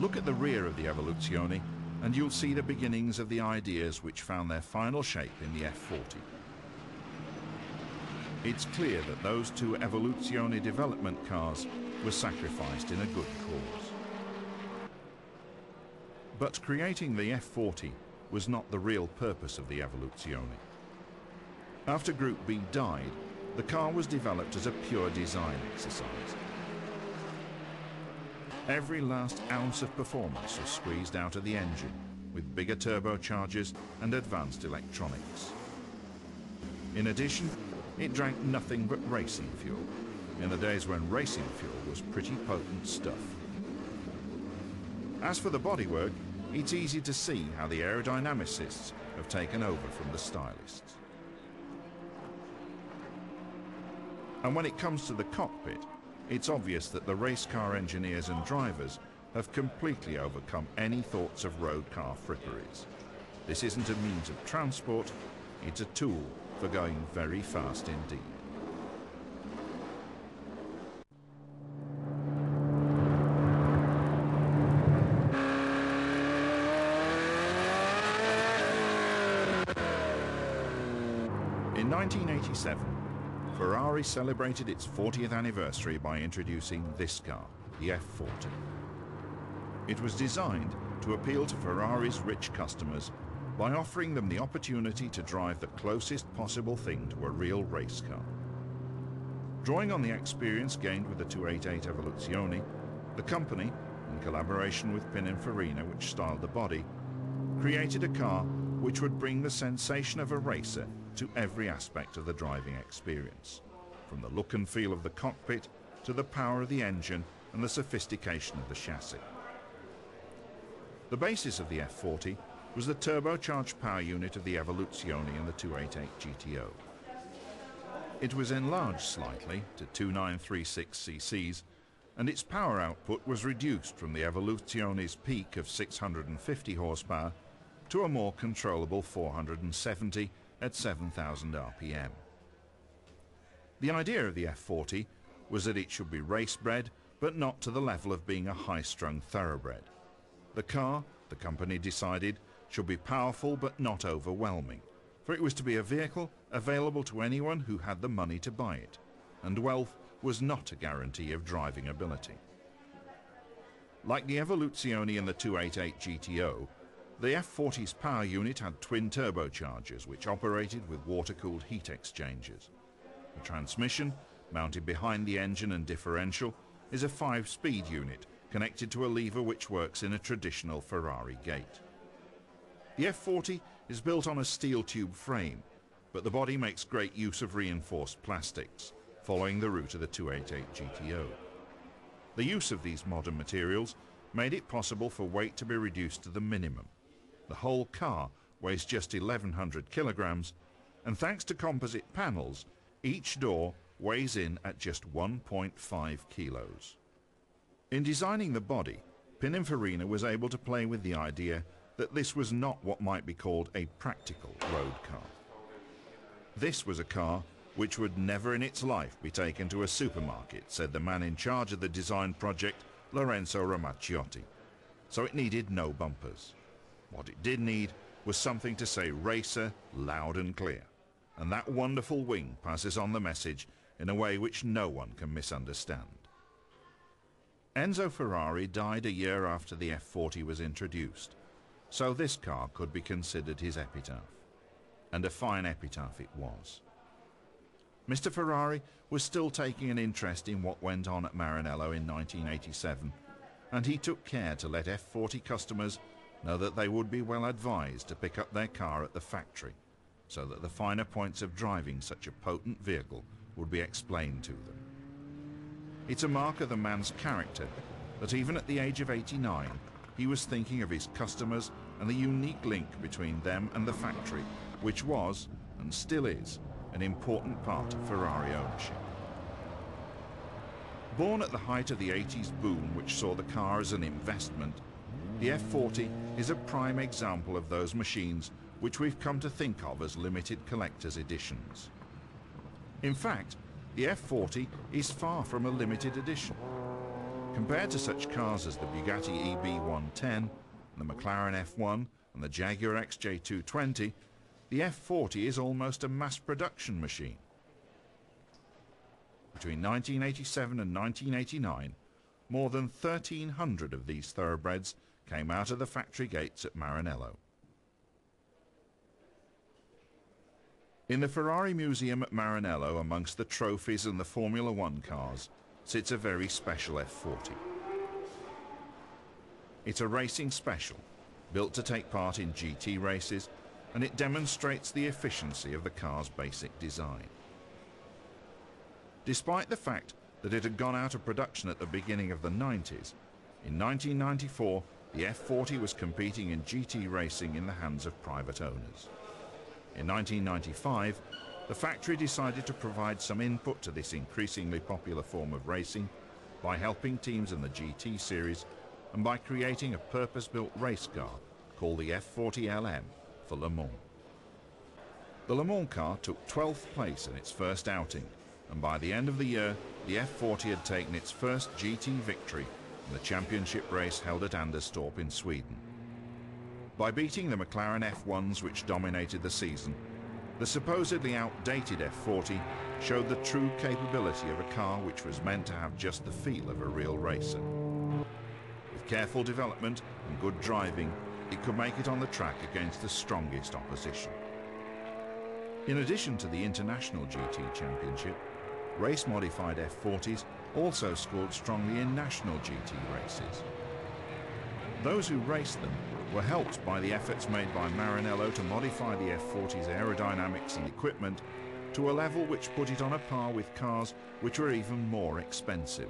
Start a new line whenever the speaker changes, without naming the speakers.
Look at the rear of the Evoluzione and you'll see the beginnings of the ideas which found their final shape in the F40. It's clear that those two Evoluzione development cars were sacrificed in a good cause. But creating the F40 was not the real purpose of the Evoluzione. After Group B died, the car was developed as a pure design exercise. Every last ounce of performance was squeezed out of the engine with bigger turbochargers and advanced electronics. In addition, it drank nothing but racing fuel, in the days when racing fuel was pretty potent stuff. As for the bodywork, it's easy to see how the aerodynamicists have taken over from the stylists. And when it comes to the cockpit, it's obvious that the race car engineers and drivers have completely overcome any thoughts of road car fripperies. This isn't a means of transport, it's a tool for going very fast indeed. In 1987, Ferrari celebrated its 40th anniversary by introducing this car, the F40. It was designed to appeal to Ferrari's rich customers by offering them the opportunity to drive the closest possible thing to a real race car. Drawing on the experience gained with the 288 Evoluzione, the company, in collaboration with Pininfarina, which styled the body, created a car which would bring the sensation of a racer to every aspect of the driving experience, from the look and feel of the cockpit to the power of the engine and the sophistication of the chassis. The basis of the F40 was the turbocharged power unit of the Evoluzione and the 288 GTO. It was enlarged slightly to 2936 cc's, and its power output was reduced from the Evoluzione's peak of 650 horsepower to a more controllable 470 at 7,000 RPM. The idea of the F40 was that it should be race-bred, but not to the level of being a high-strung thoroughbred. The car, the company decided, should be powerful but not overwhelming, for it was to be a vehicle available to anyone who had the money to buy it, and wealth was not a guarantee of driving ability. Like the Evoluzione and the 288 GTO, the F40's power unit had twin turbochargers which operated with water-cooled heat exchangers. The transmission, mounted behind the engine and differential, is a 5-speed unit connected to a lever which works in a traditional Ferrari gate. The F40 is built on a steel tube frame, but the body makes great use of reinforced plastics, following the route of the 288 GTO. The use of these modern materials made it possible for weight to be reduced to the minimum. The whole car weighs just 1,100 kilograms, and thanks to composite panels, each door weighs in at just 1.5 kilos. In designing the body, Pininfarina was able to play with the idea that this was not what might be called a practical road car. This was a car which would never in its life be taken to a supermarket, said the man in charge of the design project, Lorenzo Ramacciotti. So it needed no bumpers. What it did need was something to say racer loud and clear, and that wonderful wing passes on the message in a way which no one can misunderstand. Enzo Ferrari died a year after the F40 was introduced, so this car could be considered his epitaph. And a fine epitaph it was. Mr. Ferrari was still taking an interest in what went on at Maranello in 1987, and he took care to let F40 customers know that they would be well advised to pick up their car at the factory, so that the finer points of driving such a potent vehicle would be explained to them. It's a mark of the man's character that even at the age of 89, he was thinking of his customers and the unique link between them and the factory, which was, and still is, an important part of Ferrari ownership. Born at the height of the 80s boom which saw the car as an investment, the F40 is a prime example of those machines which we've come to think of as limited collector's editions. In fact, the F40 is far from a limited edition. Compared to such cars as the Bugatti EB110, the McLaren F1 and the Jaguar XJ220, the F40 is almost a mass production machine. Between 1987 and 1989, more than 1,300 of these thoroughbreds came out of the factory gates at Maranello. In the Ferrari Museum at Maranello, amongst the trophies and the Formula One cars, sits a very special F40. It's a racing special, built to take part in GT races, and it demonstrates the efficiency of the car's basic design. Despite the fact that it had gone out of production at the beginning of the 90s, in 1994 the F40 was competing in GT racing in the hands of private owners. In 1995, the factory decided to provide some input to this increasingly popular form of racing by helping teams in the GT series and by creating a purpose-built race car called the F40 LM for Le Mans. The Le Mans car took 12th place in its first outing, and by the end of the year, the F40 had taken its first GT victory in the championship race held at Anderstorp in Sweden. By beating the McLaren F1s which dominated the season, the supposedly outdated F40 showed the true capability of a car which was meant to have just the feel of a real racer. With careful development and good driving, it could make it on the track against the strongest opposition. In addition to the International GT Championship, race-modified F40s also scored strongly in national GT races. Those who raced them were helped by the efforts made by Maranello to modify the F40's aerodynamics and equipment to a level which put it on a par with cars which were even more expensive.